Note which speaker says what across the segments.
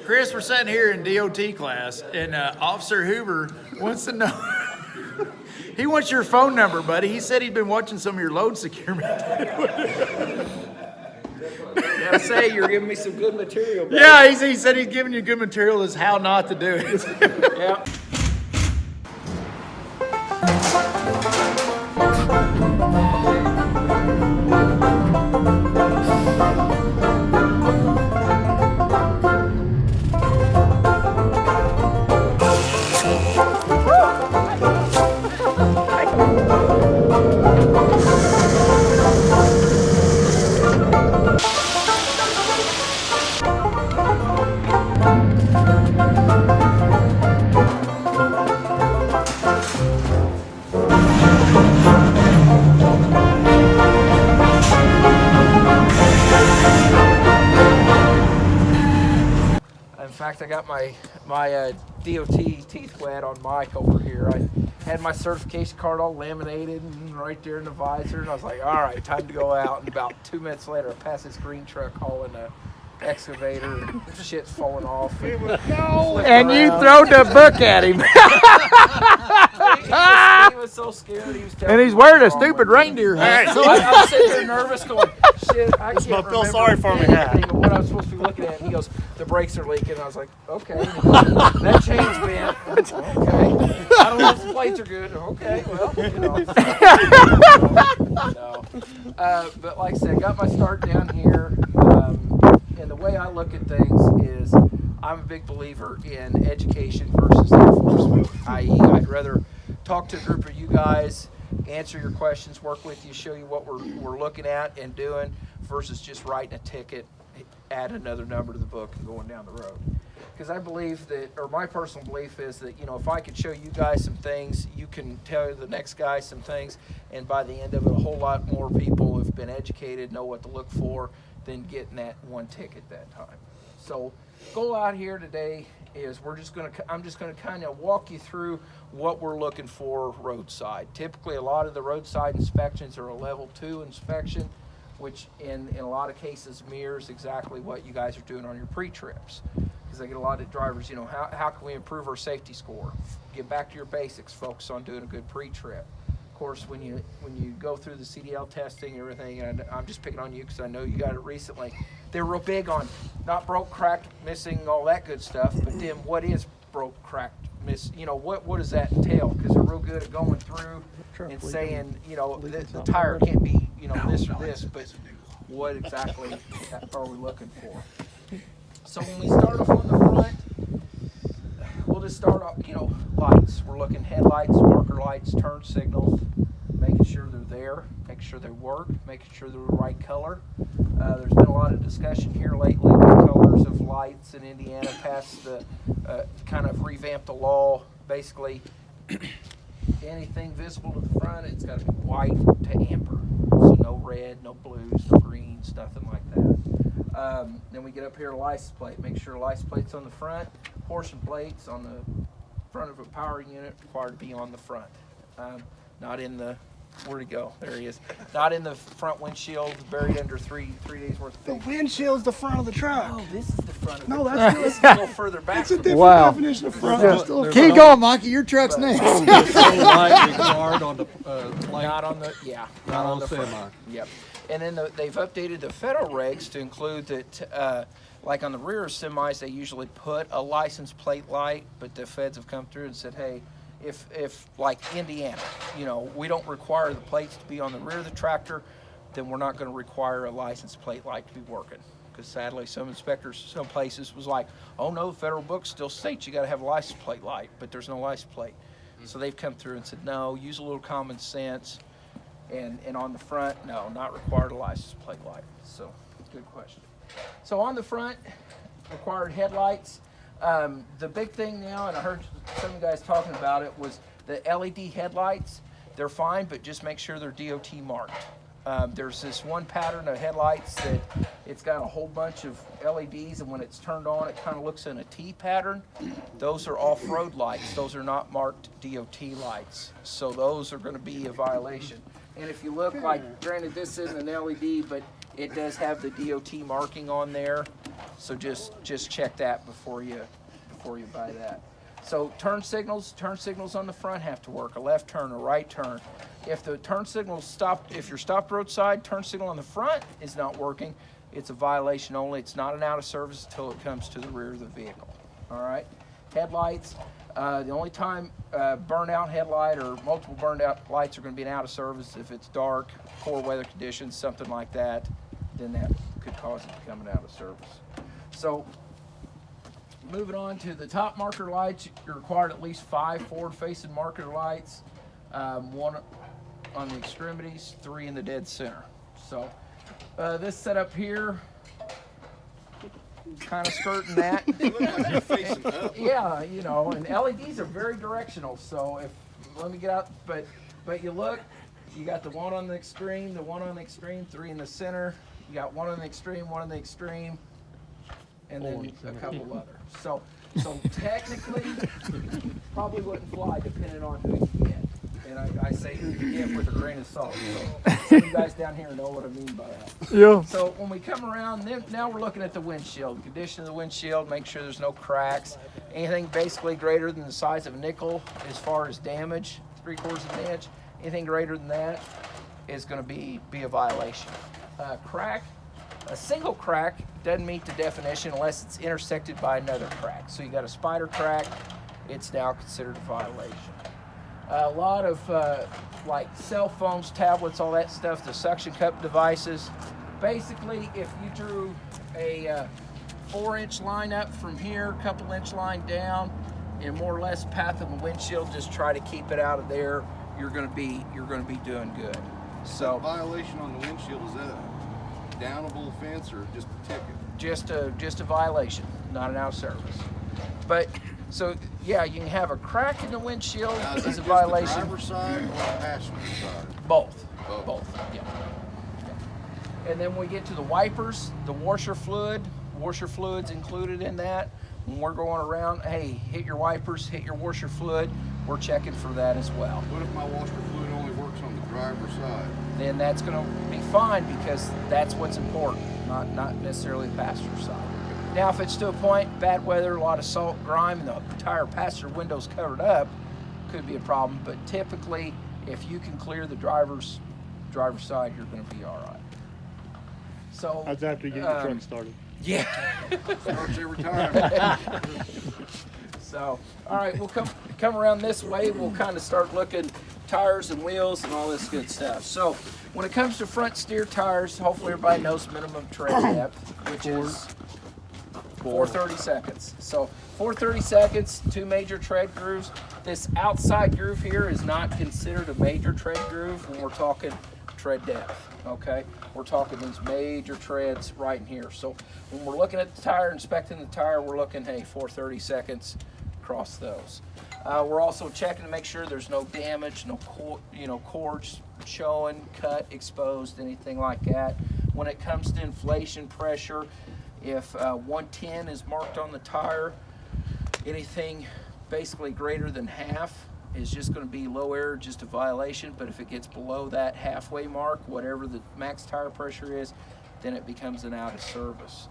Speaker 1: Chris, we're sitting here in DOT class, and Officer Hoover wants to know. He wants your phone number, buddy. He said he'd been watching some of your load securement.
Speaker 2: Gotta say, you're giving me some good material. Buddy.
Speaker 1: Yeah, he said he's giving you good material as how not to do it.
Speaker 2: Yeah. In fact, I got my DOT teeth wet on Mike over here. I had my certification card all laminated and right there in the visor, and I was like, all right, time to go out. And about 2 minutes later, I passed this green truck hauling a excavator, and shit's falling off.
Speaker 1: And you throwed the book at him.
Speaker 2: He was so scared. He was
Speaker 1: And he's wearing a stupid reindeer hat.
Speaker 2: So I was sitting there nervous going, shit, I can't remember
Speaker 3: feel sorry for me
Speaker 2: anything of what I was supposed to be looking at. And he goes, the brakes are leaking. And I was like, okay. That chain's bent. Okay. I don't know if the plates are good. Okay, well, you know. No. But like I said, I got my start down here. And the way I look at things is I'm a big believer in education versus enforcement, i.e. I'd rather talk to a group of you guys, answer your questions, work with you, show you what we're looking at and doing versus just writing a ticket, add another number to the book and going down the road. Because I believe that, or my personal belief is that, you know, if I could show you guys some things, you can tell the next guy some things, and by the end of it, a whole lot more people have been educated, know what to look for, than getting that one ticket that time. So, goal out here today is I'm just gonna kind of walk you through what we're looking for roadside. Typically, a lot of the roadside inspections are a level 2 inspection, which in a lot of cases mirrors exactly what you guys are doing on your pre-trips. Because I get a lot of drivers, you know, how can we improve our safety score? Get back to your basics, focus on doing a good pre-trip. Of course, when you go through the CDL testing and everything, and I'm just picking on you because I know you got it recently, they're real big on not broke, cracked, missing, all that good stuff. But then, what is broke, cracked, miss? You know, what does that entail? Because they're real good at going through and saying, you know, the tire can't be, you know, this or this. But what exactly are we looking for? So when we start off on the front, we'll just start off, you know, lights. We're looking headlights, marker lights, turn signals, making sure they're there, making sure they work, making sure they're the right color. There's been a lot of discussion here lately with colors of lights in Indiana, passed the kind of revamped the law. Basically, anything visible to the front, it's got to be white to amber. So no red, no blues, no greens, nothing like that. Then we get up here, license plate. Make sure license plate's on the front. Portion plates on the front of a power unit required to be on the front. Not in the, where'd he go? There he is. Not in the front windshield, buried under three days worth of
Speaker 3: The
Speaker 2: things.
Speaker 3: windshield's the front of the truck.
Speaker 2: Oh, this is the front of
Speaker 3: No,
Speaker 2: the
Speaker 3: that's
Speaker 2: this is a little further back.
Speaker 3: It's a
Speaker 2: from
Speaker 3: different
Speaker 1: Wow.
Speaker 3: definition of front.
Speaker 1: Yeah.
Speaker 3: It's still a
Speaker 1: Keep going, Mikey. Your truck's next.
Speaker 4: Light required on the light,
Speaker 2: Not on the, yeah,
Speaker 4: not on
Speaker 2: the front.
Speaker 4: semi.
Speaker 2: Yep. And then they've updated the federal regs to include that, like on the rear of semis, they usually put a license plate light, but the feds have come through and said, hey, if like Indiana, you know, we don't require the plates to be on the rear of the tractor, then we're not going to require a license plate light to be working. Because sadly, some inspectors, some places was like, oh no, the federal book still states you got to have a license plate light, but there's no license plate. So they've come through and said, no, use a little common sense. And on the front, no, not required a license plate light. So, good question. So on the front, required headlights. The big thing now, and I heard some of you guys talking about it, was the LED headlights. They're fine, but just make sure they're DOT marked. There's this one pattern of headlights that it's got a whole bunch of LEDs, and when it's turned on, it kind of looks in a T pattern. Those are off-road lights. Those are not marked DOT lights. So those are going to be a violation. And if you look, like, granted, this isn't an LED, but it does have the DOT marking on there. So just check that before you buy that. So turn signals on the front have to work. A left turn, a right turn. If the turn signal if you're stopped roadside, turn signal on the front is not working, it's a violation only. It's not an out of service until it comes to the rear of the vehicle. All right. Headlights. The only time burnout headlight or multiple burned out lights are going to be an out of service if it's dark, poor weather conditions, something like that. Then that could cause it to become an out of service. So moving on to the top marker lights, you're required at least 5 forward-facing marker lights, 1 on the extremities, 3 in the dead center. So this setup here, kind of skirting that.
Speaker 3: Look like you're facing up.
Speaker 2: Yeah, you know, and LEDs are very directional. So let me get out, but you look, you got the 1 on the extreme, the 1 on the extreme, 3 in the center. You got 1 on the extreme, 1 on the extreme, and then a couple other. So technically, probably wouldn't fly depending on who you get. And I say who you get with a grain of salt. So some of you guys down here know what I mean by that.
Speaker 1: Yeah.
Speaker 2: So when we come around, then now we're looking at the windshield. Condition of the windshield, make sure there's no cracks. Anything basically greater than the size of a nickel as far as damage, 3/4 of an inch, anything greater than that is going to be a violation. Crack, a single crack doesn't meet the definition unless it's intersected by another crack. So you got a spider crack, it's now considered a violation. A lot of like cell phones, tablets, all that stuff, the suction cup devices. Basically, if you drew a 4-inch line up from here, a couple inch line down, in more or less path of the windshield, just try to keep it out of there. You're going to be doing good. So
Speaker 3: Violation on the windshield, is that a downable offense or just a ticket?
Speaker 2: just a violation, not an out of service. But so yeah, you can have a crack in the windshield
Speaker 3: Now,
Speaker 2: is
Speaker 3: is that
Speaker 2: a
Speaker 3: just the
Speaker 2: violation.
Speaker 3: driver's side or the passenger side?
Speaker 2: Both.
Speaker 3: Both.
Speaker 2: Both. Yeah. And then we get to the wipers, the washer fluid. Washer fluid's included in that. When we're going around, hey, hit your wipers, hit your washer fluid. We're checking for that as well.
Speaker 3: What if my washer fluid only works on the driver's side?
Speaker 2: Then that's going to be fine because that's what's important, not necessarily the passenger side. Now, if it's to a point, bad weather, a lot of salt, grime, and the entire passenger window's covered up, could be a problem. But typically, if you can clear the driver's side, you're going to be all right. So
Speaker 5: That's after you get your truck started.
Speaker 2: yeah.
Speaker 3: Starts every time.
Speaker 2: So, all right, we'll come around this way. We'll kind of start looking tires and wheels and all this good stuff. So, when it comes to front steer tires, hopefully everybody knows minimum tread depth, which is 430 seconds. So 430 seconds, 2 major tread grooves. This outside groove here is not considered a major tread groove when we're talking tread depth, okay? We're talking these major treads right in here. So when we're looking at the tire, inspecting the tire, we're looking, hey, 430 seconds across those. We're also checking to make sure there's no damage, no cords showing, cut, exposed, anything like that. When it comes to inflation pressure, if 110 is marked on the tire, anything basically greater than half is just going to be low air, just a violation. But if it gets below that halfway mark, whatever the max tire pressure is, then it becomes an out of service.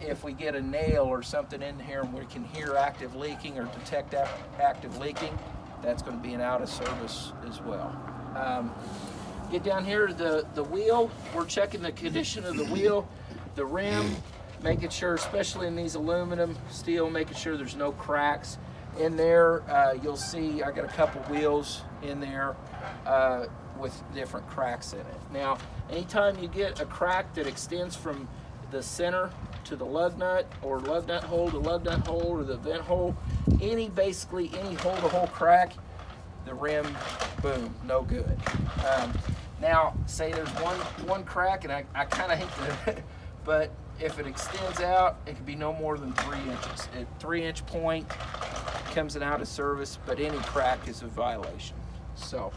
Speaker 2: If we get a nail or something in here and we can hear active leaking or detect active leaking, that's going to be an out of service as well. Get down here to the wheel. We're checking the condition of the wheel, the rim, making sure, especially in these aluminum, steel, making sure there's no cracks. In there, you'll see I got a couple wheels in there with different cracks in it. Now, anytime you get a crack that extends from the center to the lug nut, or lug nut hole to lug nut hole, or the vent hole, basically any hole-to-hole crack, the rim, boom, no good. Now, say there's one crack, and I kind of hate to, but if it extends out, it can be no more than 3 inches. At 3-inch point, comes an out of service, but any crack is a violation. So,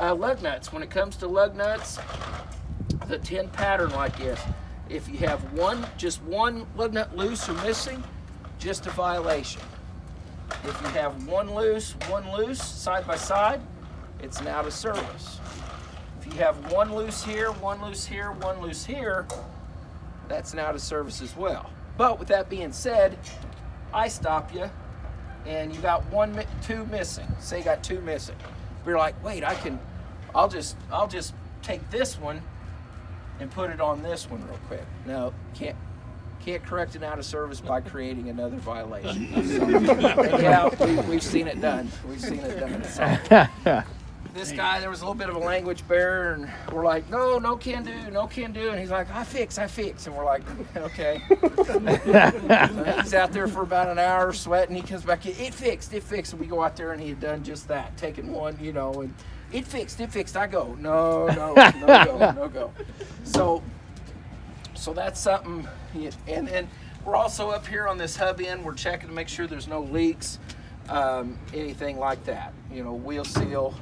Speaker 2: lug nuts. When it comes to lug nuts, the 10 pattern like this, if you have just one lug nut loose or missing, just a violation. If you have one loose, side by side, it's an out of service. If you have one loose here, one loose here, one loose here, that's an out of service as well. But with that being said, I stop you, and you got two missing. Say you got 2 missing. We're like, wait, I'll just take this one and put it on this one real quick. No, can't correct an out of service by creating another violation. So, yeah, we've seen it done. We've seen it done. So, this guy, there was a little bit of a language barrier, and we're like, no can do, and he's like, I fix, and we're like, okay. He's out there for about an hour sweating. He comes back, it fixed, and we go out there, and he had done just that, taking one, and it fixed. I go, no go. So that's something, and then we're also up here on this hub end. We're checking to make sure there's no leaks, anything like that. Wheel seal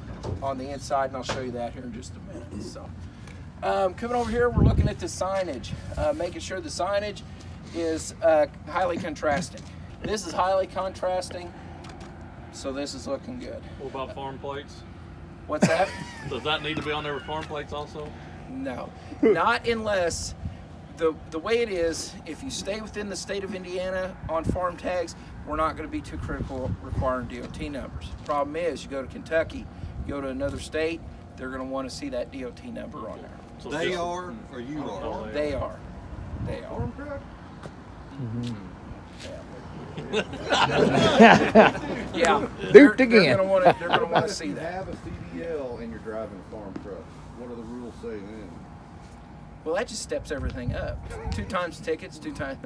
Speaker 2: on the inside, and I'll show you that here in just a minute. So, coming over here, we're looking at the signage, making sure the signage is highly contrasting. This is highly contrasting, so this is looking good.
Speaker 4: What about farm plates?
Speaker 2: What's that?
Speaker 4: Does that need to be on there with farm plates also?
Speaker 2: No, not unless the way it is. If you stay within the state of Indiana on farm tags, we're not going to be too critical requiring DOT numbers. Problem is, you go to Kentucky, you go to another state, they're going to want to see that DOT number on there.
Speaker 4: So
Speaker 5: They are, or you
Speaker 4: Oh,
Speaker 5: are?
Speaker 2: They are.
Speaker 3: Farm truck?
Speaker 2: Yeah.
Speaker 1: Duped
Speaker 2: They're
Speaker 1: again.
Speaker 2: gonna want to see
Speaker 3: If you
Speaker 2: that.
Speaker 3: have a CDL and you're driving a farm truck, what do the rules say then?
Speaker 2: Well, that just steps everything up. 2 times tickets, 2 times.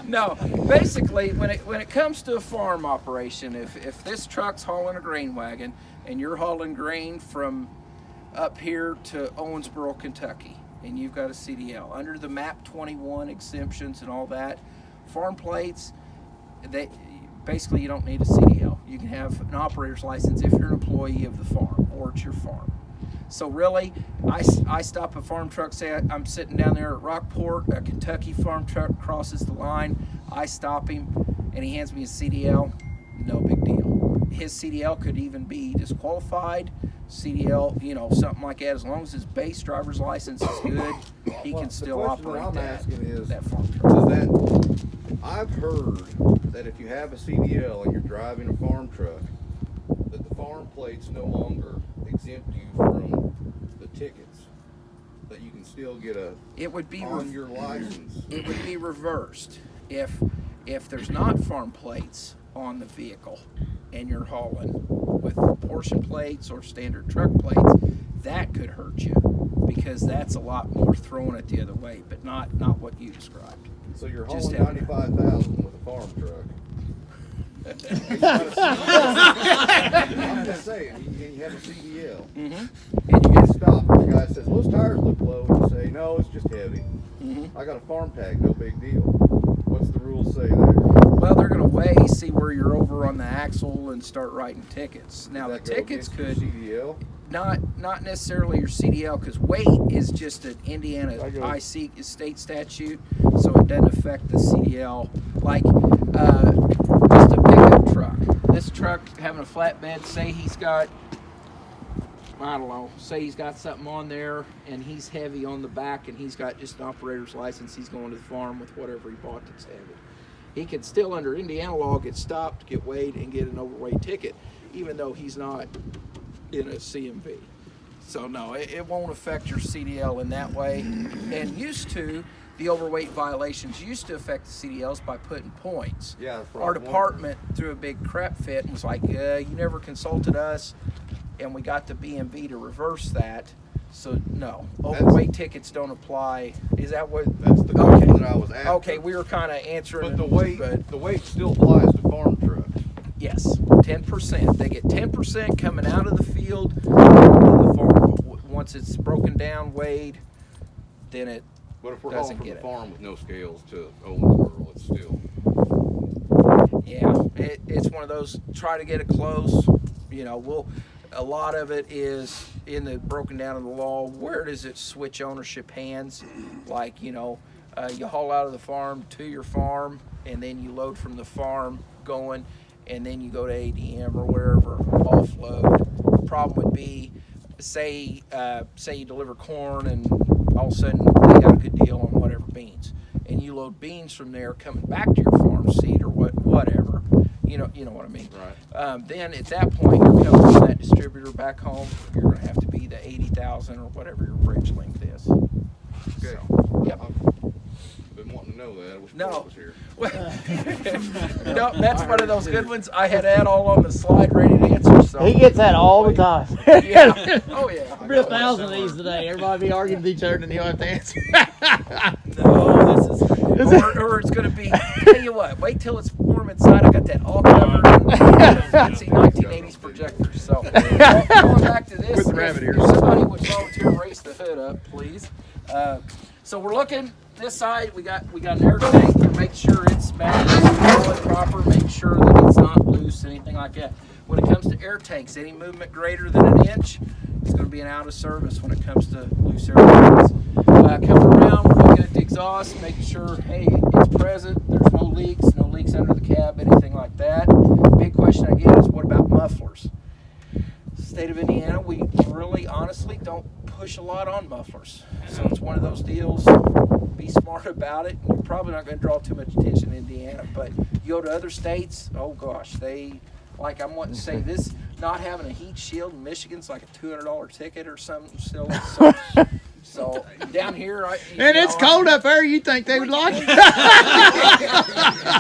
Speaker 2: No, basically, when it comes to a farm operation, if this truck's hauling a grain wagon and you're hauling grain from up here to Owensboro, Kentucky, and you've got a CDL under the MAP 21 exemptions and all that, farm plates, basically you don't need a CDL. You can have an operator's license if you're an employee of the farm or it's your farm. So really, I stop a farm truck, say I'm sitting down there at Rockport, a Kentucky farm truck crosses the line, I stop him, and he hands me a CDL, no big deal. His CDL could even be disqualified, CDL, something like that. As long as his base driver's license is good, he can still operate that farm truck.
Speaker 3: I've heard that if you have a CDL and you're driving a farm truck, that the farm plates no longer exempt you from the tickets, that you can still get on your license.
Speaker 2: It would be reversed. If there's not farm plates on the vehicle and you're hauling with portion plates or standard truck plates, that could hurt you, because that's a lot more throwing it the other way, but not what you described.
Speaker 3: So you're
Speaker 2: Just
Speaker 3: hauling 95,000 with a farm truck. I'm just saying, and you have a CDL.
Speaker 2: Mm-hmm.
Speaker 3: And you get stopped, and the guy says, those tires look low, and you say, no, it's just heavy.
Speaker 2: Mm-hmm.
Speaker 3: I got a farm tag, no big deal. What's the rules say there?
Speaker 2: Well, they're going to weigh, see where you're over on the axle, and start writing tickets. Now, the
Speaker 3: Does that go
Speaker 2: tickets
Speaker 3: against
Speaker 2: could
Speaker 3: your CDL?
Speaker 2: not necessarily your CDL, because weight is just an Indiana IC state statute, so it doesn't affect the CDL. Like just a pickup truck. This truck having a flatbed, say he's got, I don't know, say he's got something on there and he's heavy on the back and he's got just an operator's license, he's going to the farm with whatever he bought that's heavy. He could still, under Indiana law, get stopped, get weighed, and get an overweight ticket, even though he's not in a CMV. So no, it won't affect your CDL in that way. And the overweight violations used to affect the CDLs by putting points.
Speaker 3: Yeah, that's what
Speaker 2: Our
Speaker 3: I was
Speaker 2: department threw a big crap fit and was like, you never consulted us, and we got the BMV to reverse that. So no, overweight tickets don't apply. Is that what?
Speaker 3: That's the question that I was asking.
Speaker 2: Okay, we were kind of answering.
Speaker 3: But the weight still applies to farm trucks.
Speaker 2: Yes, 10%. They get 10% coming out of the field into the farm. Once it's broken down, weighed, then it
Speaker 3: But if we're
Speaker 2: doesn't
Speaker 3: hauling from
Speaker 2: get
Speaker 3: the
Speaker 2: it.
Speaker 3: farm with no scales to Owensboro, it's still.
Speaker 2: Yeah, it's one of those, try to get it close. A lot of it is in the broken down of the law. Where does it switch ownership hands? Like, you haul out of the farm to your farm, and then you load from the farm going, and then you go to ADM or wherever, offload. The problem would be, say you deliver corn, and all of a sudden they got a good deal on whatever beans, and you load beans from there coming back to your farm seed or whatever. You know what I mean.
Speaker 3: Right.
Speaker 2: Then at that point, you're coming from that distributor back home. You're going to have to be the 80,000 or whatever your bridge length is.
Speaker 3: Okay.
Speaker 2: So, yep.
Speaker 3: I've been wanting to know that. I wish
Speaker 2: No.
Speaker 3: Paul was here.
Speaker 2: No, that's one of those good ones. I had that all on the slide ready to answer. So
Speaker 5: He gets that all the time.
Speaker 2: yeah. Oh yeah.
Speaker 5: I'll be 1,000 of these today. Everybody be arguing with each other, and he'll have to answer.
Speaker 2: No, this is or it's gonna be. Tell you what, wait till it's warm inside. I got that all covered in fancy 1980s projectors. So going back to this,
Speaker 1: With the rabbit ears.
Speaker 2: if somebody would volunteer to raise the hood up, please. So we're looking this side. We got an air tank to make sure it's mounted proper. Make sure that it's not loose, anything like that. When it comes to air tanks, any movement greater than an inch is going to be an out of service when it comes to loose air tanks. Coming around, we're looking at the exhaust, making sure, hey, it's present, there's no leaks under the cab, anything like that. Big question I get is, what about mufflers? State of Indiana, we really honestly don't push a lot on mufflers. So it's one of those deals, be smart about it. You're probably not going to draw too much attention in Indiana, but you go to other states, oh gosh, like I'm wanting to say, this not having a heat shield in Michigan's like a $200 ticket or something silly. So down here,
Speaker 1: It's cold up there. You think they would like it?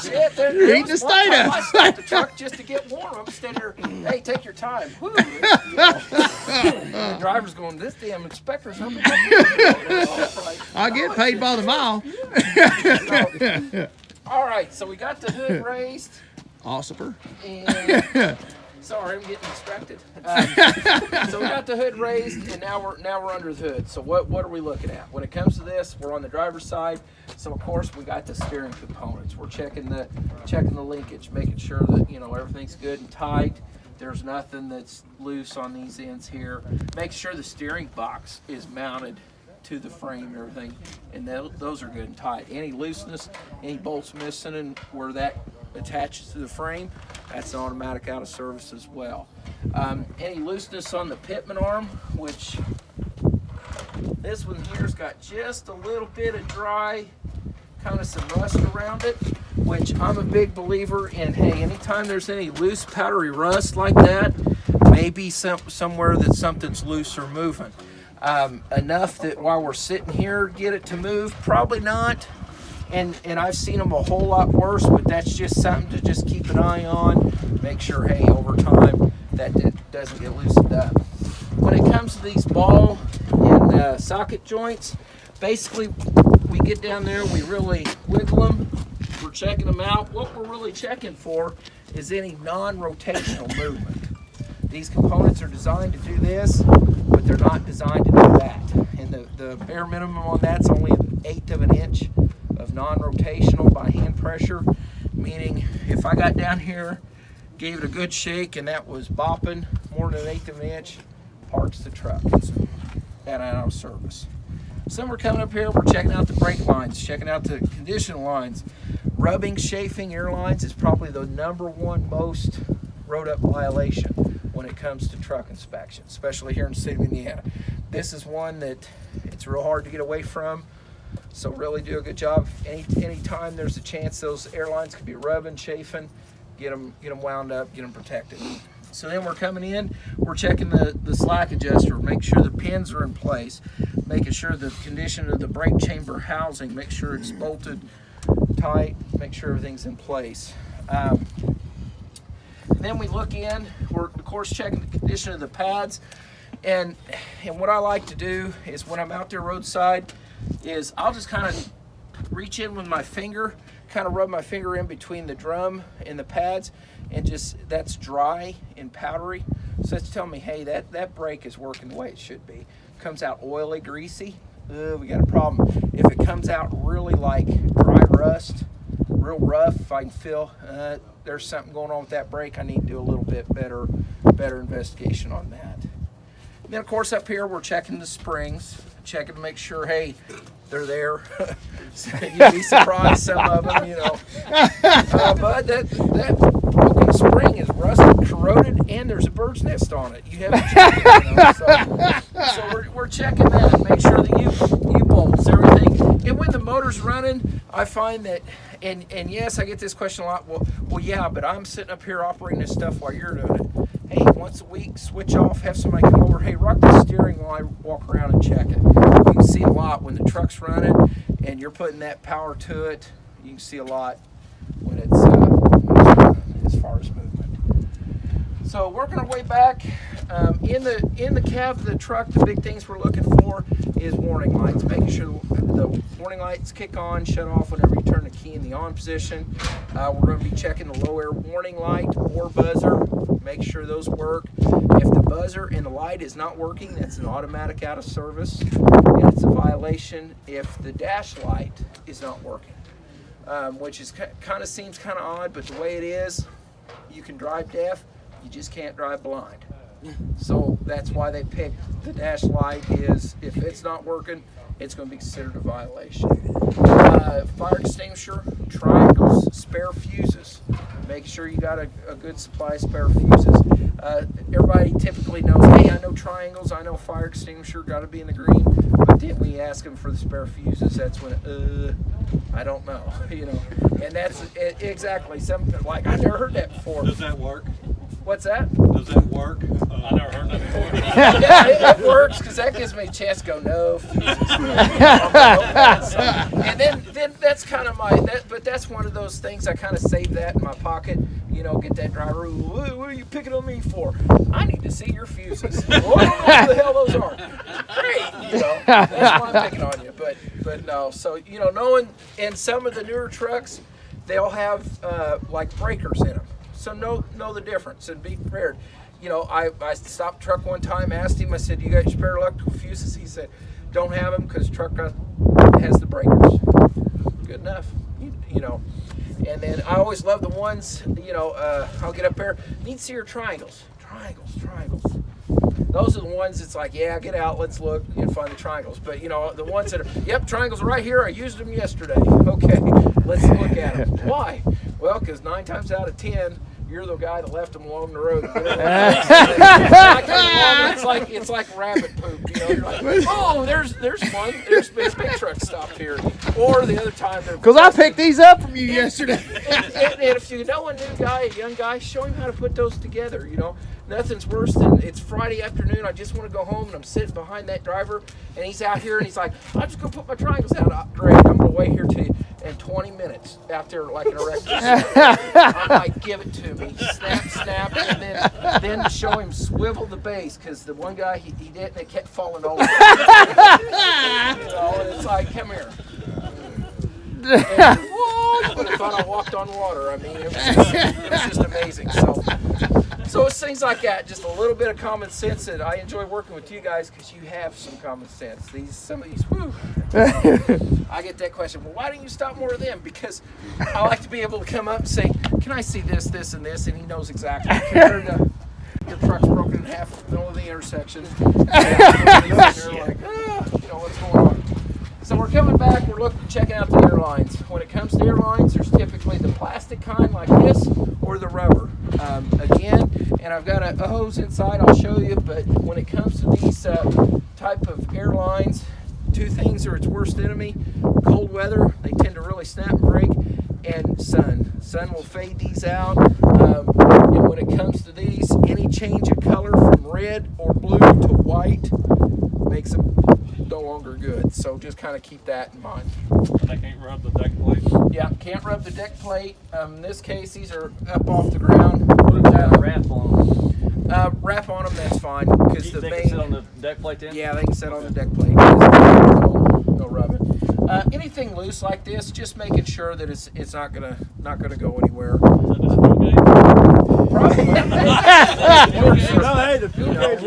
Speaker 2: Shit,
Speaker 1: You're eating the state up.
Speaker 2: I stopped the truck just to get warm. I'm standing there, hey, take your time. Woo, the driver's going, this damn inspector's up.
Speaker 1: I get paid by the mile.
Speaker 2: All right, so we got the hood raised.
Speaker 1: Ossiper.
Speaker 2: And sorry, I'm getting distracted. So we got the hood raised, and now we're under the hood. So what are we looking at? When it comes to this, we're on the driver's side. So of course we got the steering components. We're checking the linkage, making sure that everything's good and tight. There's nothing that's loose on these ends here. Make sure the steering box is mounted to the frame and everything, and those are good and tight. Any looseness, any bolts missing, and where that attaches to the frame, that's an automatic out of service as well. Any looseness on the pitman arm, which this one here's got just a little bit of dry, kind of some rust around it, which I'm a big believer in. Hey, anytime there's any loose powdery rust like that, maybe somewhere that something's loose or moving. Enough that while we're sitting here, get it to move? Probably not. And I've seen them a whole lot worse, but that's just something to just keep an eye on. Make sure, hey, over time, that doesn't get loosened up. When it comes to these ball and socket joints, basically, we get down there, we really wiggle them. We're checking them out. What we're really checking for is any non-rotational movement. These components are designed to do this, but they're not designed to do that. And the bare minimum on that's only 1/8 of an inch of non-rotational by hand pressure, meaning if I got down here, gave it a good shake, and that was bopping more than 1/8 of an inch, parks the truck. It's out of service. So we're coming up here, we're checking out the brake lines, checking out the condition lines. Rubbing, chafing air lines is probably the #1 most road up violation when it comes to truck inspection, especially here in the state of Indiana. This is one that it's real hard to get away from. So really do a good job. Anytime there's a chance those airlines could be rubbing, chafing, get them wound up, get them protected. So then we're coming in, we're checking the slack adjuster, make sure the pins are in place, making sure the condition of the brake chamber housing, make sure it's bolted tight, make sure everything's in place. Then we look in, we're of course checking the condition of the pads, and what I like to do is when I'm out there roadside, is I'll just kind of reach in with my finger, kind of rub my finger in between the drum and the pads, and just, that's dry and powdery. So that's telling me, hey, that brake is working the way it should be. Comes out oily, greasy, we got a problem. If it comes out really like dry rust, real rough, if I can feel there's something going on with that brake, I need to do a little bit better investigation on that. And then of course up here we're checking the springs, checking to make sure, hey, they're there. You'd be surprised, some of them, but that broken spring is rusted, corroded, and there's a bird's nest on it. You haven't checked it, so we're checking that, make sure the U-bolts, everything. and when the motor's running, I find that, and yes, I get this question a lot. Well, yeah, but I'm sitting up here operating this stuff while you're doing it. Hey, once a week, switch off, have somebody come over. Hey, rock the steering while I walk around and check it. You can see a lot when the truck's running and you're putting that power to it. You can see a lot when it's running as far as movement. So working our way back, in the cab of the truck, the big things we're looking for is warning lights. Making sure the warning lights kick on, shut off whenever you turn the key in the on position. We're going to be checking the low air warning light or buzzer. Make sure those work. If the buzzer and the light is not working, that's an automatic out of service, and it's a violation if the dash light is not working, which is kind of seems kind of odd, but the way it is, you can drive deaf, you just can't drive blind. So that's why they picked the dash light. Is if it's not working, it's going to be considered a violation. Fire extinguisher, triangles, spare fuses. Make sure you got a good supply of spare fuses. Everybody typically knows, hey, I know triangles, I know fire extinguisher, got to be in the green. But then we ask them for the spare fuses. That's when, I don't know, you know. And that's exactly something like I never heard that before.
Speaker 4: Does that work?
Speaker 2: What's that?
Speaker 4: Does that work? I never heard that before.
Speaker 2: Yeah, it works because that gives me a chance to go, no fuses. And then that's kind of but that's one of those things I kind of save that in my pocket. You know, get that driver, what are you picking on me for? I need to see your fuses. Well, I don't know what the hell those are. Great, you know, that's why I'm picking on you. But no, so, you know, knowing, and some of the newer trucks, they'll have like breakers in them. So know the difference and be prepared. You know, I stopped truck one time, asked him, I said, you got your spare electrical fuses? He said, don't have them because truck has the breakers. Good enough, you know. And then I always love the ones, you know, I'll get up there, need to see your triangles. Triangles. Those are the ones that's like, yeah, get out, let's look and find the triangles. But, you know, the ones that are, yep, triangles are right here, I used them yesterday. Okay, let's look at them. Why? Well, because 9 times out of 10, you're the guy that left them along the road. It's like rabbit poop. You know, you're like, oh, there's one. There's big truck stopped here. Or the other time,
Speaker 5: Because I picked these up from you yesterday.
Speaker 2: and if you know a new guy, a young guy, show him how to put those together. You know, nothing's worse than it's Friday afternoon. I just want to go home, and I'm sitting behind that driver, and he's out here, and he's like, I'm just gonna put my triangles out. Great, I'm gonna wait here till you. And 20 minutes out there like an erector. I'm like, give it to me. Snap, and then show him swivel the base, because the one guy, he did it, and it kept falling over. You know, and it's like, come here. And, whoa, but I thought I walked on water. I mean, it was just amazing. So it's things like that, just a little bit of common sense, that I enjoy working with you guys because you have some common sense. Some of these, whew. I get that question, well, why don't you stop more of them? Because I like to be able to come up and say, can I see this, this, and this? And he knows exactly. Compared to your truck's broken in half in the middle of the intersection. You're like, you know, what's going on? So we're coming back, we're checking out the airlines. When it comes to airlines, there's typically the plastic kind like this or the rubber. Again, and I've got a hose inside, I'll show you, but when it comes to these type of airlines, 2 things are its worst enemy. Cold weather, they tend to really snap and break, and sun. Sun will fade these out. And when it comes to these, any change of color from red or blue to white makes them no longer good. So just kind of keep that in mind.
Speaker 4: They can't rub the deck plate?
Speaker 2: Yeah, can't rub the deck plate. In this case, these are up off the ground.
Speaker 5: Wrap on them.
Speaker 2: Wrap on them, that's fine. Because the
Speaker 4: They
Speaker 2: main,
Speaker 4: can sit on the deck plate then?
Speaker 2: yeah, they can sit on the deck plate. No rubbing. Anything loose like this, just making sure that it's not gonna go anywhere.
Speaker 4: Is that just fuel gauge?
Speaker 2: Probably.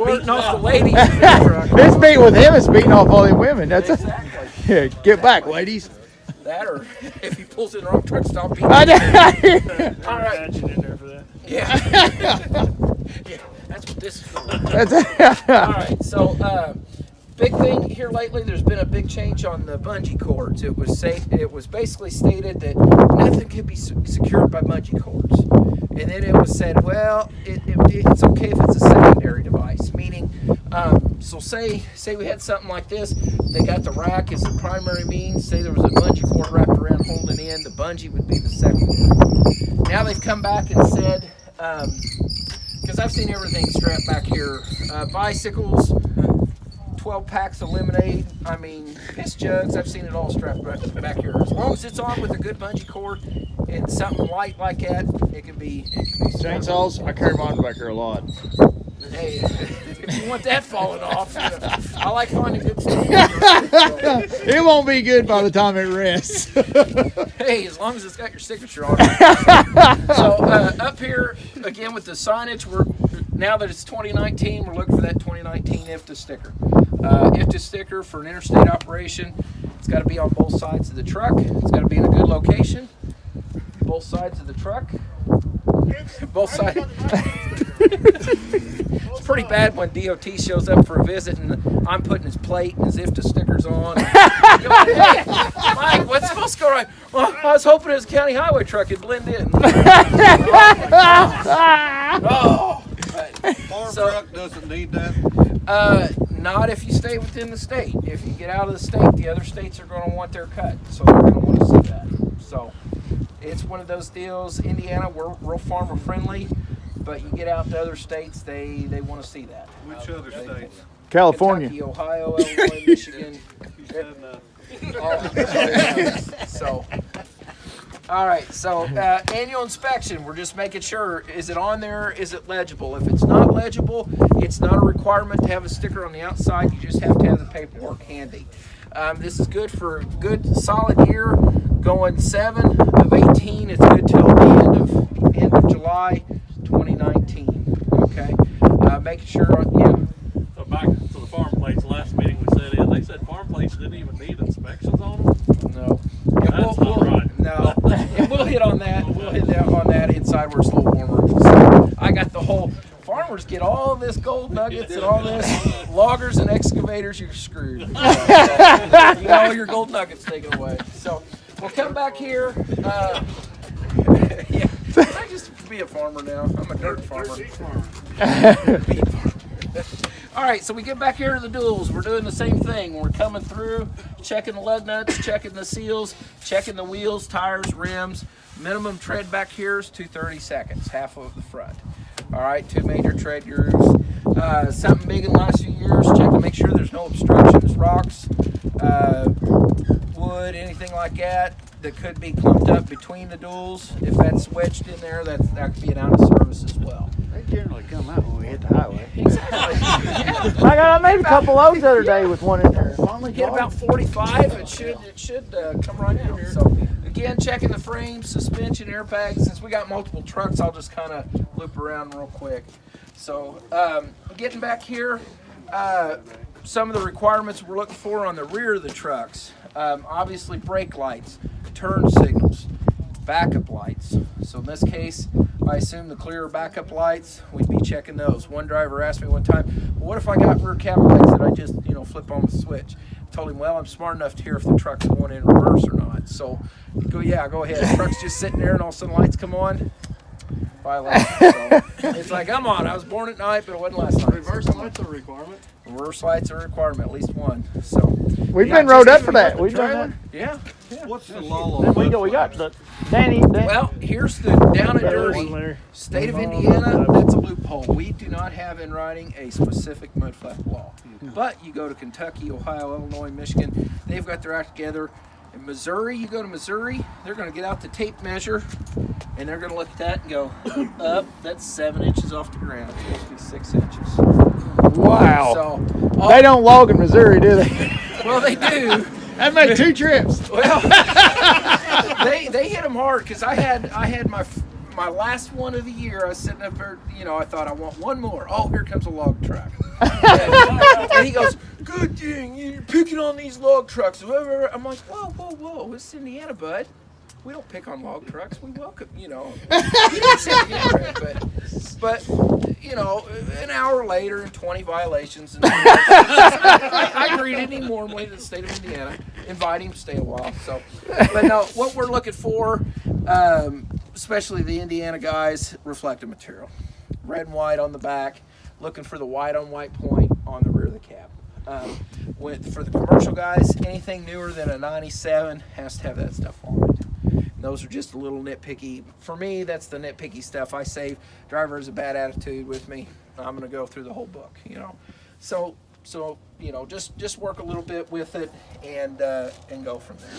Speaker 2: Beating off the ladies.
Speaker 5: It's beating with him, it's beating off all the women. That's
Speaker 2: Exactly.
Speaker 5: Here, get back, ladies.
Speaker 2: That, or if he pulls in the wrong truck stop, beating.
Speaker 5: I know.
Speaker 2: All right.
Speaker 4: Engine in there for that.
Speaker 2: Yeah. Yeah. That's what this is for.
Speaker 5: That's
Speaker 2: All right. So big thing here lately, there's been a big change on the bungee cords. It was basically stated that nothing could be secured by bungee cords. And then it was said, well, it's okay if it's a secondary device. Meaning, so say we had something like this. They got the rack as the primary means. Say there was a bungee cord wrapped around holding in. The bungee would be the secondary. Now they've come back and said, because I've seen everything strapped back here. Bicycles, 12 packs of lemonade, piss jugs, I've seen it all strapped back here. As long as it's on with a good bungee cord and something light like that, it can be
Speaker 5: Chainsaws, I carry mine back here a lot.
Speaker 2: Hey, if you want that falling off, I like finding good stuff.
Speaker 5: It won't be good by the time it rests.
Speaker 2: Hey, as long as it's got your signature on it. So up here, again with the signage, now that it's 2019, we're looking for that 2019 IFTA sticker. IFTA sticker for an interstate operation. It's got to be on both sides of the truck. It's got to be in a good location. Both sides of the truck. Both sides. It's pretty bad when DOT shows up for a visit and I'm putting his plate and his IFTA stickers on. Going, hey, Mike, what's supposed to go right? Well, I was hoping it was a county highway truck. It'd blend in. Oh.
Speaker 3: Farm truck doesn't need that.
Speaker 2: Not if you stay within the state. If you get out of the state, the other states are going to want their cut. So they're going to want to see that. So it's one of those deals. Indiana, we're real farmer friendly. But you get out to other states, they want to see that.
Speaker 3: Which other states?
Speaker 5: California.
Speaker 2: Kentucky, Ohio, Illinois, Michigan. So, all right. So annual inspection. We're just making sure. Is it on there? Is it legible? If it's not legible, it's not a requirement to have a sticker on the outside. You just have to have the paperwork handy. This is good for a good solid year. Going 7 of 18. It's good till the end of July 2019. Okay. Making sure. Yeah.
Speaker 4: So back to the farm plates. Last meeting we said they said farm plates didn't even need inspections on them.
Speaker 2: No.
Speaker 4: That's not right.
Speaker 2: No. And we'll hit on that. We'll hit on that inside where it's a little warmer. So I got the whole. Farmers get all this gold nuggets and all this. Loggers and excavators, you're screwed. You got all your gold nuggets taken away. So we'll come back here. Yeah. I just be a farmer now. I'm a dirt farmer. All right, so we get back here to the duals. We're doing the same thing. We're coming through, checking the lug nuts, checking the seals, checking the wheels, tires, rims. Minimum tread back here is 230 seconds, half of the front. All right, 2 major tread grooves. Something big in the last few years, check to make sure there's no obstructions, rocks, wood, anything like that could be clumped up between the duals. If that's wedged in there, that could be an out of service as well.
Speaker 5: They generally come out when we hit the highway.
Speaker 2: Exactly. Yeah.
Speaker 5: I made a couple loads the other day with one in there.
Speaker 2: Get about 45, it should come right out. So again, checking the frames, suspension, airbags. Since we got multiple trucks, I'll just kind of loop around real quick. So getting back here, some of the requirements we're looking for on the rear of the trucks. Obviously brake lights, turn signals, backup lights. So in this case, I assume the clear backup lights, we'd be checking those. One driver asked me one time, well, what if I got rear cap lights that I just, flip on the switch? I told him, well, I'm smart enough to hear if the truck's going in reverse or not. So, go ahead. The truck's just sitting there and all of a sudden lights come on. Violation. So, it's like, I'm on. I was born at night, but it wasn't last night.
Speaker 3: Reverse lights a requirement.
Speaker 2: Reverse lights are a requirement, at least one. So
Speaker 5: We've been rode up for that. We've done
Speaker 2: Yeah.
Speaker 3: What's the law
Speaker 5: that.
Speaker 3: on
Speaker 5: We got the Danny.
Speaker 2: Well, here's the down and dirty. State of Indiana, that's a loophole. We do not have in writing a specific mud flap law. But you go to Kentucky, Ohio, Illinois, Michigan, they've got their act together. In Missouri, you go to Missouri, they're going to get out the tape measure, and they're going to look at that and go, up, that's 7 inches off the ground. It's supposed to be 6 inches.
Speaker 5: Wow.
Speaker 2: So,
Speaker 5: they don't log in Missouri, do they?
Speaker 2: Well, they do.
Speaker 5: That made 2 trips.
Speaker 2: Well, they hit them hard because I had my last one of the year. I was sitting up there, I thought I want one more. Oh, here comes a log truck. And he goes, good thing you're picking on these log trucks. I'm like, whoa, it's Indiana, bud. we don't pick on log trucks. We welcome, you know. You didn't say it yet, but you know, an hour later and 20 violations. And I greeted him warmly to the state of Indiana, invited him to stay a while. So, but no, what we're looking for, especially the Indiana guys, reflective material, red and white on the back, looking for the white on white point on the rear of the cab. For the commercial guys, anything newer than a 97 has to have that stuff on it. And those are just a little nitpicky. For me, that's the nitpicky stuff I save. Driver has a bad attitude with me, I'm going to go through the whole book, you know. So you know, just work a little bit with it and go from there.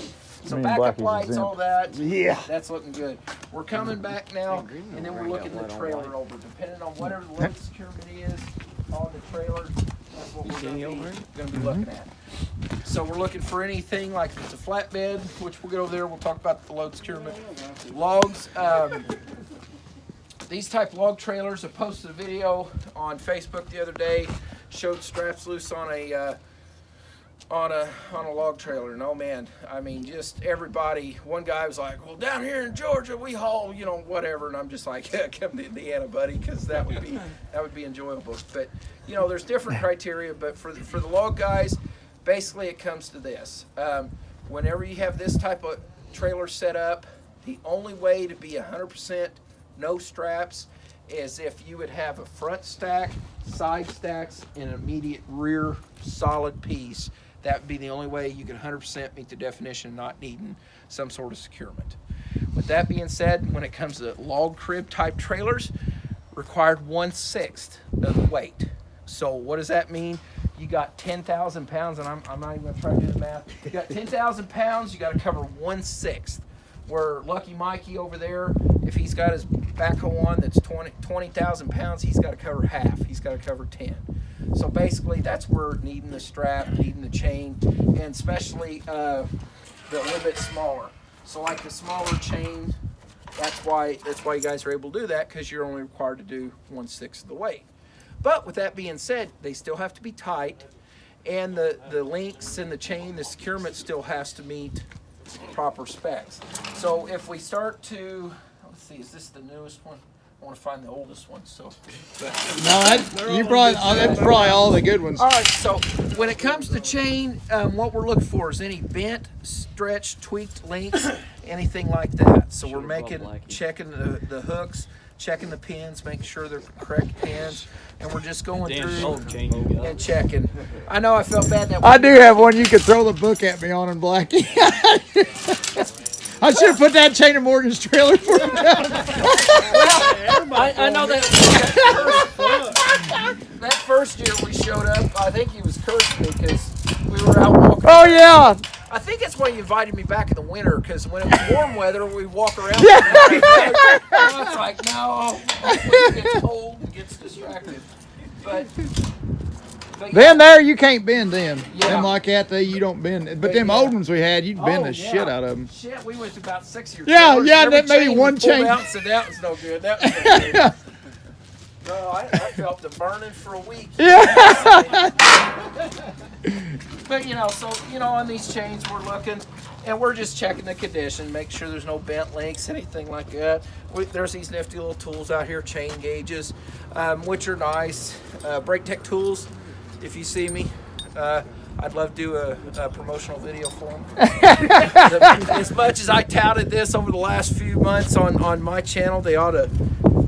Speaker 2: So backup lights, all that,
Speaker 5: Yeah.
Speaker 2: that's looking good. We're coming back now, and then we're looking the trailer over. Depending on whatever the load securement is on the trailer, that's what we're going to be looking at. So we're looking for anything like if it's a flatbed, which we'll get over there. We'll talk about the load securement. Logs. These type log trailers. I posted a video on Facebook the other day. Showed straps loose on a log trailer. And oh man, I mean, just everybody. One guy was like, "Well, down here in Georgia, we haul, you know, whatever." And I'm just like, "Yeah, come to Indiana, buddy, because that would be enjoyable." But you know, there's different criteria. But for the log guys, basically it comes to this. Whenever you have this type of trailer set up, the only way to be 100% no straps is if you would have a front stack, side stacks, and an immediate rear solid piece. That would be the only way you can 100% meet the definition of not needing some sort of securement. With that being said, when it comes to log crib type trailers, required 1/6 of the weight. So what does that mean? You got 10,000 pounds, and I'm not even going to try to do the math. You got 10,000 pounds, you got to cover 1/6. Where Lucky Mikey over there, if he's got his backhoe on that's 20,000 pounds, he's got to cover half. He's got to cover 10. So basically, that's where needing the strap, needing the chain, and especially the little bit smaller. So like the smaller chain, that's why you guys are able to do that, because you're only required to do 1/6 of the weight. But with that being said, they still have to be tight, and the links and the chain, the securement still has to meet proper specs. So if we start to, let's see, is this the newest one? I want to find the oldest one. So,
Speaker 5: that's probably all the good ones.
Speaker 2: all right. So when it comes to chain, what we're looking for is any bent, stretched, tweaked links, anything like that. So we're checking the hooks, checking the pins, making sure they're correct pins, and we're just going through and checking. I know I felt bad that
Speaker 5: I do have one you could throw the book at me on in Blackie. I should have put that chain of Morgan's trailer for him.
Speaker 2: I know that first year we showed up, I think he was cursing me because we were out walking.
Speaker 5: Oh yeah.
Speaker 2: I think that's why you invited me back in the winter, because when it was warm weather, we walk around.
Speaker 5: Yeah.
Speaker 2: It's like, no, it gets cold and gets distracted. But
Speaker 5: Then there you can't bend them.
Speaker 2: Yeah.
Speaker 5: Them like that, you don't bend. But them old ones we had, you'd bend the shit out of them.
Speaker 2: Shit, we went to about 6 years.
Speaker 5: Yeah, that maybe one chain.
Speaker 2: Out, so that was no good. That was no good. No, I felt the burning for a week.
Speaker 5: Yeah.
Speaker 2: But on these chains we're looking, and we're just checking the condition, make sure there's no bent links, anything like that. There's these nifty little tools out here, chain gauges, which are nice. Brake Tech tools, if you see me, I'd love to do a promotional video for them. As much as I touted this over the last few months on my channel, they ought to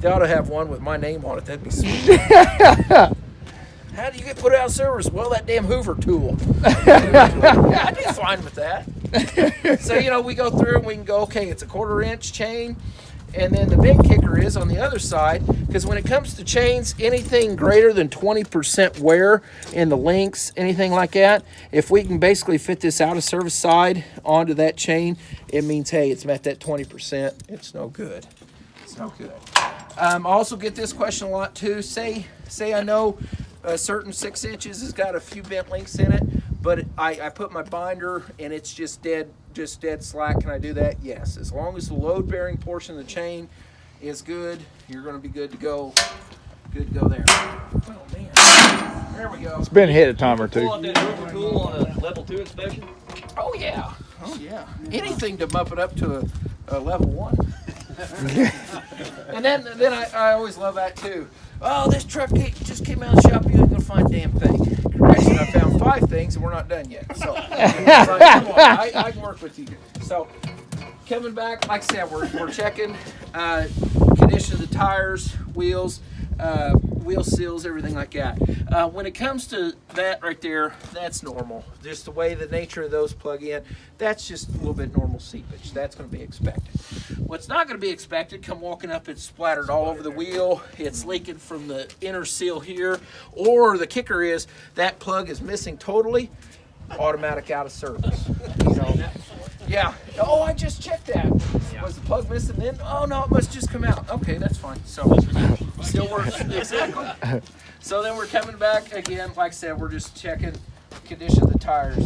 Speaker 2: have one with my name on it. That'd be sweet. How do you get put out of service? Well, that damn Hoover tool. I'd be fine with that. So, we go through and we can go, okay, it's a 1/4 inch chain. And then the big kicker is on the other side, because when it comes to chains, anything greater than 20% wear in the links, anything like that, if we can basically fit this out of service side onto that chain, it means, hey, it's met that 20%. It's no good. It's no good. I also get this question a lot too. Say I know a certain 6 inches has got a few bent links in it, but I put my binder and it's just dead slack. Can I do that? Yes. As long as the load bearing portion of the chain is good, you're going to be good to go. Good to go there. Oh man. There we go.
Speaker 5: It's been hit a time or two.
Speaker 4: Pull out that Hoover tool on a level 2 inspection.
Speaker 2: Oh yeah. Anything to bump it up to Level 1. And then I always love that too. Oh, this truck just came out of the shop. You ain't gonna find a damn thing. Correction, I found 5 things and we're not done yet. So it's like, come on, I can work with you. So coming back, like I said, we're checking condition of the tires, wheels, wheel seals, everything like that. When it comes to that right there, that's normal. Just the way the nature of those plug in, that's just a little bit normal seepage. That's going to be expected. What's not going to be expected, come walking up, it's splattered all over the wheel, it's leaking from the inner seal here, or the kicker is that plug is missing totally, automatic out of service. Yeah. Oh, I just checked that. Was the plug missing then? Oh, no, it must just come out. Okay, that's fine. So, still works. Exactly. So then we're coming back again. Like I said, we're just checking condition of the tires.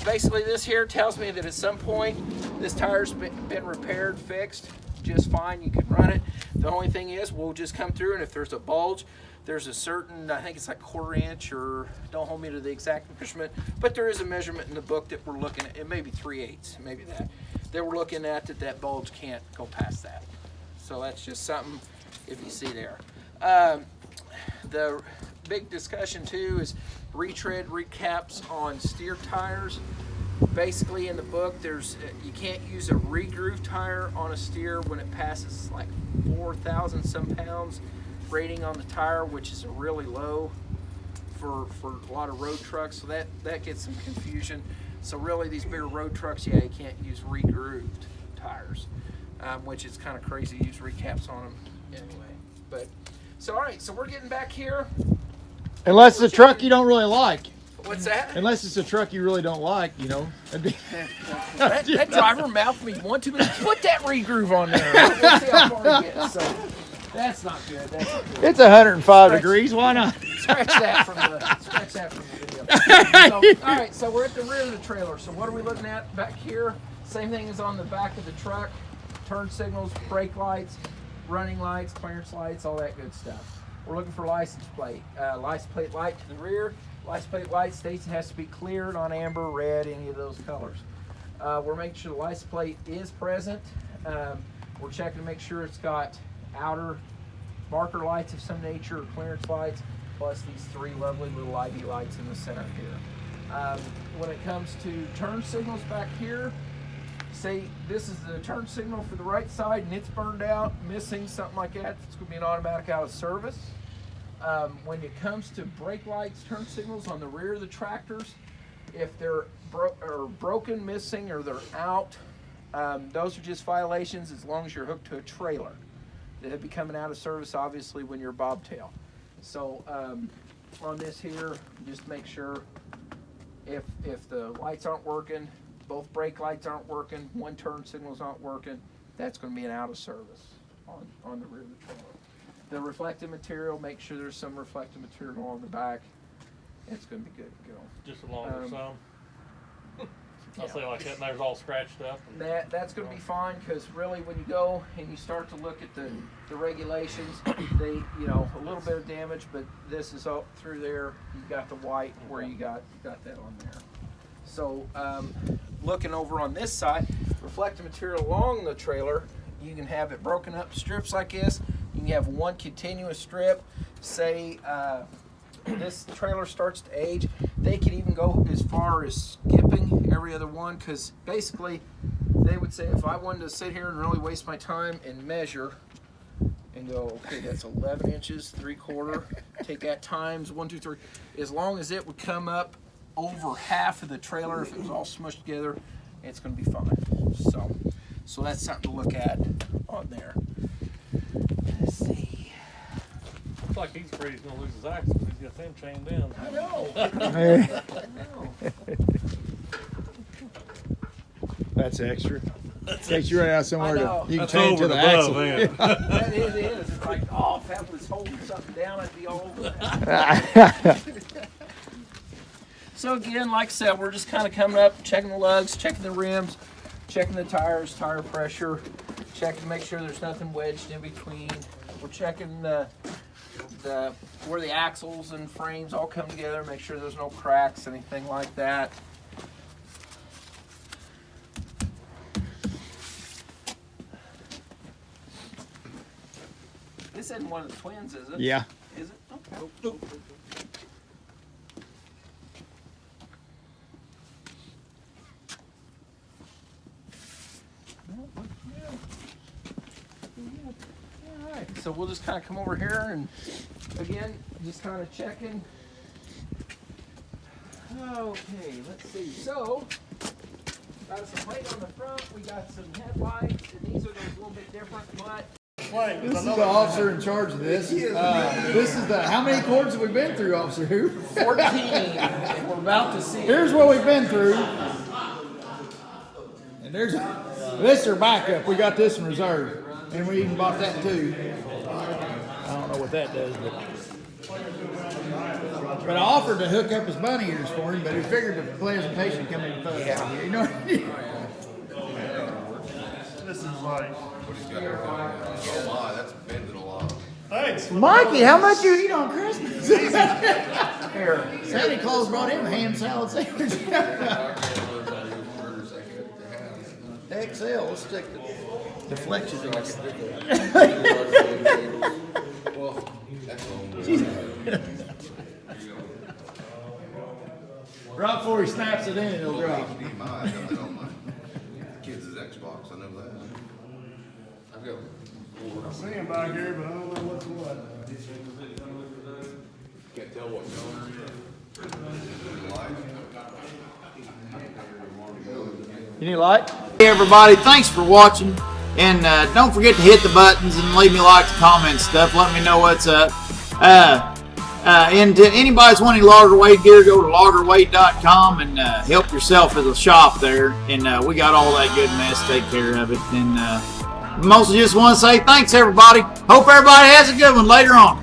Speaker 2: Basically, this here tells me that at some point, this tire's been repaired, fixed, just fine. You can run it. The only thing is, we'll just come through, and if there's a bulge, there's a certain, I think it's like 1/4 inch, or don't hold me to the exact measurement, but there is a measurement in the book that we're looking at. It may be 3/8, maybe that we're looking at, that bulge can't go past that. So that's just something if you see there. The big discussion too is retread recaps on steer tires. Basically in the book, you can't use a regroove tire on a steer when it passes like 4,000 some pounds rating on the tire, which is really low for a lot of road trucks. So that gets some confusion. So really these bigger road trucks, yeah, you can't use regrooved tires, which is kind of crazy to use recaps on them anyway. But so all right, so we're getting back here.
Speaker 5: Unless it's a truck you don't really like.
Speaker 2: What's that?
Speaker 5: Unless it's a truck you really don't like, you know.
Speaker 2: That driver mouthed me 1-2 minutes. Put that regroove on there. We'll see how far he gets. So that's not good. That's not good.
Speaker 5: It's 105 degrees. Why not?
Speaker 2: Scratch that from the video. So, all right, so we're at the rear of the trailer. So what are we looking at back here? Same thing as on the back of the truck. Turn signals, brake lights, running lights, clearance lights, all that good stuff. We're looking for license plate. License plate light to the rear. License plate light states it has to be cleared on amber, red, any of those colors. We're making sure the license plate is present. We're checking to make sure it's got outer marker lights of some nature or clearance lights, plus these 3 lovely little ID lights in the center here. When it comes to turn signals back here, say this is the turn signal for the right side and it's burned out, missing, something like that, it's going to be an automatic out of service. When it comes to brake lights, turn signals on the rear of the tractors, if they're broken, missing, or they're out, those are just violations as long as you're hooked to a trailer. They'll be coming out of service, obviously, when you're bobtail. So on this here, just make sure if the lights aren't working, both brake lights aren't working, one turn signals aren't working, that's going to be an out of service on the rear of the trailer. The reflective material, make sure there's some reflective material on the back. It's going to be good to go.
Speaker 4: Just as long as some. I'll say like that, and there's all scratched up.
Speaker 2: That's going to be fine, because really when you go and you start to look at the regulations, they, a little bit of damage, but this is all through there. You've got the white where you got that on there. So looking over on this side, reflective material along the trailer, you can have it broken up strips like this. You can have one continuous strip. Say this trailer starts to age, they could even go as far as skipping every other one, because basically they would say if I wanted to sit here and really waste my time and measure and go, okay, that's 11 inches, 3/4, take that times 1, 2, 3, as long as it would come up over half of the trailer, if it was all smushed together, it's going to be fine. So that's something to look at on there. Let's see.
Speaker 4: Looks like he's afraid he's gonna lose his axle because he's got them chained in.
Speaker 2: I know.
Speaker 5: Hey,
Speaker 2: I know.
Speaker 5: that's extra. In case you run out somewhere
Speaker 2: I know.
Speaker 5: you can
Speaker 4: That's
Speaker 5: change to
Speaker 4: over
Speaker 5: the
Speaker 4: and above,
Speaker 5: axle.
Speaker 4: man.
Speaker 2: That it is. It's like, oh, if that was holding something down, I'd be all over that. So again, like I said, we're just kind of coming up, checking the lugs, checking the rims, checking the tires, tire pressure, checking to make sure there's nothing wedged in between. We're checking where the axles and frames all come together, make sure there's no cracks, anything like that. This isn't one of the twins, is it?
Speaker 5: Yeah.
Speaker 2: Is it? Okay. All right, so we'll just kind of come over here and again, just kind of checking. Okay, let's see. So, got some light on the front. We got some headlights, and these are those a little bit different, but
Speaker 5: This is the officer in charge of this. This is the, how many cords have we been through, Officer Who?
Speaker 2: 14. And we're about to see.
Speaker 5: Here's what we've been through. And there's, this is our backup. We got this in reserve. And we even bought that too. I don't know what that does, but I offered to hook up his bunny ears for him, but he figured the presentation come in first. Yeah. You know what I mean?
Speaker 6: This is like.
Speaker 3: What he's got there, oh my, that's bending a lot.
Speaker 6: Thanks.
Speaker 5: Mikey, how much you eat on Christmas?
Speaker 2: Here.
Speaker 5: Santa Claus brought him a ham salad sandwich. XL, let's stick the flexions in
Speaker 3: Well, that's
Speaker 5: right before he snaps it in, it'll drop.
Speaker 3: HDMI, I got that on my kids' Xbox, I know that. I've got
Speaker 6: I see him back here, but I don't know what's what.
Speaker 3: can't tell what color.
Speaker 5: You need a light? Hey everybody, thanks for watching. And don't forget to hit the buttons and leave me likes, comments, stuff. Let me know what's up. And to anybody's wanting logger weight gear, go to loggerweight.com and help yourself at the shop there. And we got all that good mess. Take care of it. And mostly just want to say thanks, everybody. Hope everybody has a good one later on.